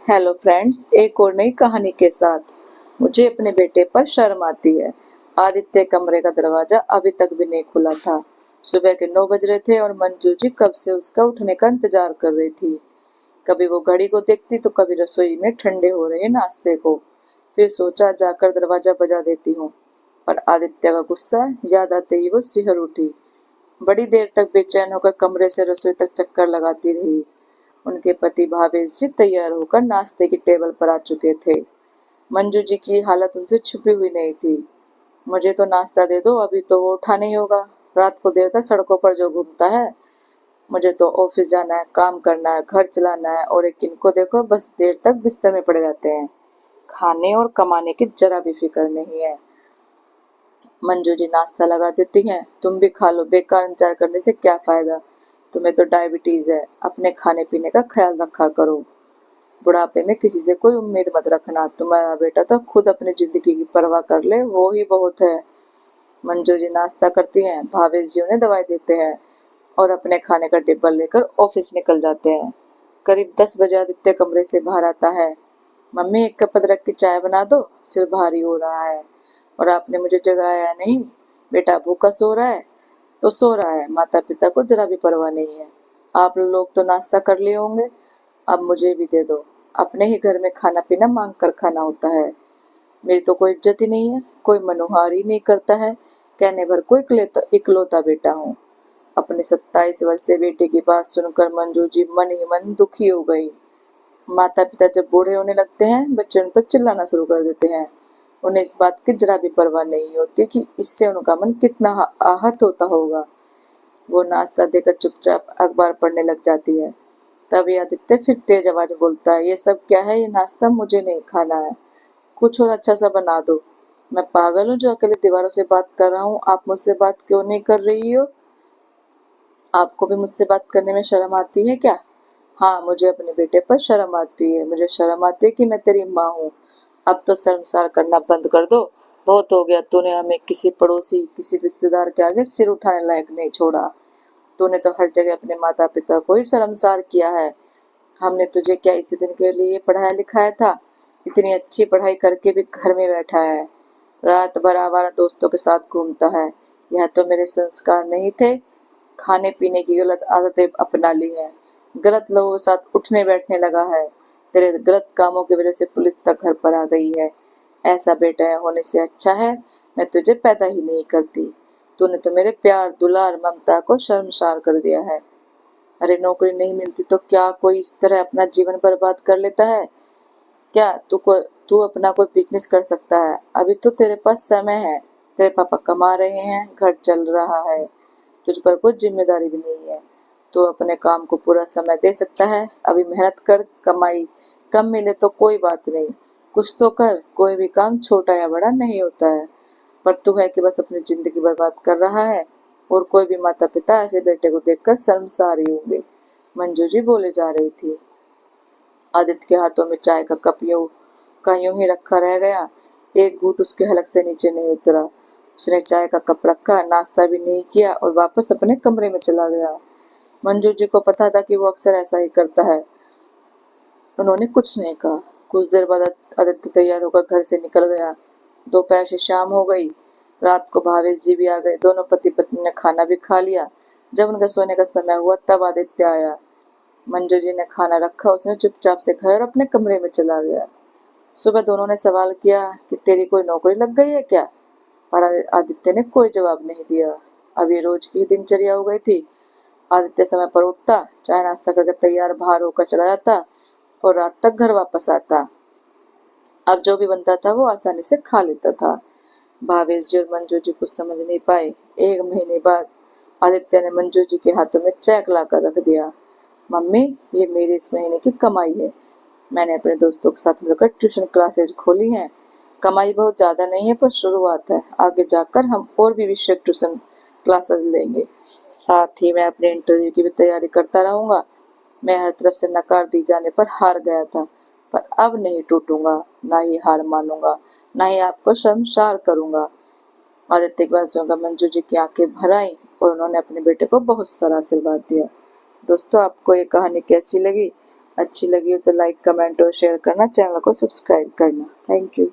Hello friends, एक और नई कहानी के साथ। मुझे अपने बेटे पर शर्म आती है। आदित्य कमरे का दरवाजा अभी तक भी नहीं खुला था। सुबह के 9 बज रहे थे और मंजू जी कब से उसका उठने का इंतजार कर रही थी। कभी वो घड़ी को देखती तो कभी रसोई में ठंडे हो रहे नाश्ते को। फिर सोचा जाकर दरवाजा बजा देती हूँ, पर आदित्य का गुस्सा याद आते ही वो सिहर उठी। बड़ी देर तक बेचैन होकर कमरे से रसोई तक चक्कर लगाती रही। उनके पति भावेश जी तैयार होकर नाश्ते की टेबल पर आ चुके थे। मंजू जी की हालत उनसे छुपी हुई नहीं थी। मुझे तो नाश्ता दे दो, अभी तो वो उठा नहीं होगा। रात को देर तक सड़कों पर जो घूमता है। मुझे तो ऑफिस जाना है, काम करना है, घर चलाना है, और एक इनको देखो बस देर तक बिस्तर में पड़े रहते हैं। खाने और कमाने की जरा भी फिक्र नहीं है। मंजू जी नाश्ता लगा देती हैं, तुम भी खा लो, बेकार इंतजार करने से क्या फायदा। तुम्हें तो डायबिटीज है, अपने खाने पीने का ख्याल रखा करो। बुढ़ापे में किसी से कोई उम्मीद मत रखना। तुम्हारा बेटा तो खुद अपनी जिंदगी की परवाह कर ले, वो ही बहुत है। मंजू जी नाश्ता करती हैं, भावेश जी उन्हें दवाई देते हैं और अपने खाने का डिब्बा लेकर ऑफिस निकल जाते हैं। करीब 10 बजे आदित्य कमरे से बाहर आता है। मम्मी, एक कप अदरक की चाय बना दो, सिर भारी हो रहा है। और आपने मुझे जगाया नहीं। बेटा भूखा सो रहा है तो सो रहा है, माता पिता को जरा भी परवाह नहीं है। आप लोग तो नाश्ता कर लिए होंगे, अब मुझे भी दे दो। अपने ही घर में खाना पीना मांग कर खाना होता है। मेरी तो कोई इज्जत ही नहीं है, कोई मनुहार ही नहीं करता है। कहने भर को इकलौता बेटा हूँ। अपने 27 वर्षीय बेटे की बात सुनकर मंजू जी मन ही मन दुखी हो गई। माता पिता जब बूढ़े होने लगते हैं, बच्चे उन पर चिल्लाना शुरू कर देते हैं। उन्हें इस बात की जरा भी परवाह नहीं होती कि इससे उनका मन कितना आहत होता होगा। वो नाश्ता देकर चुपचाप अखबार पढ़ने लग जाती है। तभी आदित्य फिर तेज आवाज में बोलता है, ये सब क्या है? ये नाश्ता मुझे नहीं खाना है, कुछ और अच्छा सा बना दो। मैं पागल हूँ जो अकेले दीवारों से बात कर रहा हूँ? आप मुझसे बात क्यों नहीं कर रही हो? आपको भी मुझसे बात करने में शर्म आती है क्या? हाँ, मुझे अपने बेटे पर शर्म आती है। मुझे शर्म आती है कि मैं तेरी माँ हूँ। अब तो शर्मसार करना बंद कर दो। बहुत हो गया, तूने हमें किसी पड़ोसी, किसी रिश्तेदार के आगे सिर उठाने लायक नहीं छोड़ा। तूने तो हर जगह अपने माता पिता को ही शर्मसार किया है। हमने तुझे क्या इसी दिन के लिए पढ़ाया लिखाया था? इतनी अच्छी पढ़ाई करके भी घर में बैठा है, रात भर आवारा दोस्तों के साथ घूमता है। यह तो मेरे संस्कार नहीं थे। खाने पीने की गलत आदतें अपना ली हैं, गलत लोगों के साथ उठने बैठने लगा है। तेरे गलत कामों की वजह से पुलिस तक घर पर आ गई है। ऐसा बेटा होने से अच्छा है मैं तुझे पैदा ही नहीं करती। तूने तो मेरे प्यार दुलार ममता को शर्मसार कर दिया है। अरे नौकरी नहीं मिलती तो क्या कोई इस तरह अपना जीवन बर्बाद कर लेता है? क्या तू अपना कोई बिजनेस कर सकता है? अभी तो तेरे पास समय है। तेरे पापा कमा रहे हैं, घर चल रहा है, तुझ पर कोई जिम्मेदारी भी नहीं है। तू अपने काम को पूरा समय दे सकता है। अभी मेहनत कर, कमाई कम मिले तो कोई बात नहीं, कुछ तो कर। कोई भी काम छोटा या बड़ा नहीं होता है। पर तू है कि बस अपनी जिंदगी बर्बाद कर रहा है। और कोई भी माता पिता ऐसे बेटे को देखकर शर्मसार ही होंगे। मंजू जी बोले जा रही थी। आदित्य के हाथों में चाय का कप यूं ही रखा रह गया। एक घूंट उसके हलक से नीचे नहीं उतरा। उसने चाय का कप रखा, नाश्ता भी नहीं किया और वापस अपने कमरे में चला गया। मंजू जी को पता था कि वो अक्सर ऐसा ही करता है। उन्होंने कुछ नहीं कहा। कुछ देर बाद आदित्य तैयार होकर घर से निकल गया। दोपहर से शाम हो गई। रात को भावेश जी भी आ गए। दोनों पति पत्नी ने खाना भी खा लिया। जब उनका सोने का समय हुआ तब आदित्य आया। मंजू जी ने खाना रखा, उसने चुपचाप से घर अपने कमरे में चला गया। सुबह दोनों ने सवाल किया कि तेरी कोई नौकरी लग गई है क्या? पर आदित्य ने कोई जवाब नहीं दिया। अब ये रोज की दिनचर्या हो गई थी। आदित्य समय पर उठता, चाय नाश्ता करके तैयार बाहर होकर चला जाता और रात तक घर वापस आता। अब जो भी बनता था वो आसानी से खा लेता था। भावेश जी और मंजू जी कुछ समझ नहीं पाए। 1 महीने बाद आदित्य ने मंजू जी के हाथों में चेक लाकर रख दिया। मम्मी, ये मेरी इस महीने की कमाई है। मैंने अपने दोस्तों के साथ मिलकर ट्यूशन क्लासेज खोली हैं। कमाई बहुत ज्यादा नहीं है, पर शुरुआत है। आगे जाकर हम और भी विषय ट्यूशन क्लासेस लेंगे। साथ ही मैं अपने इंटरव्यू की भी तैयारी करता रहूंगा। मैं हर तरफ से नकार दी जाने पर हार गया था, पर अब नहीं टूटूंगा, ना ही हार मानूंगा, ना ही आपको शर्मसार करूंगा। आदित्य की बात सुनकर मंजू जी की आंखें भर आईं और उन्होंने अपने बेटे को बहुत सारा आशीर्वाद दिया। दोस्तों, आपको ये कहानी कैसी लगी? अच्छी लगी हो तो लाइक कमेंट और शेयर करना, चैनल को सब्सक्राइब करना। Thank you.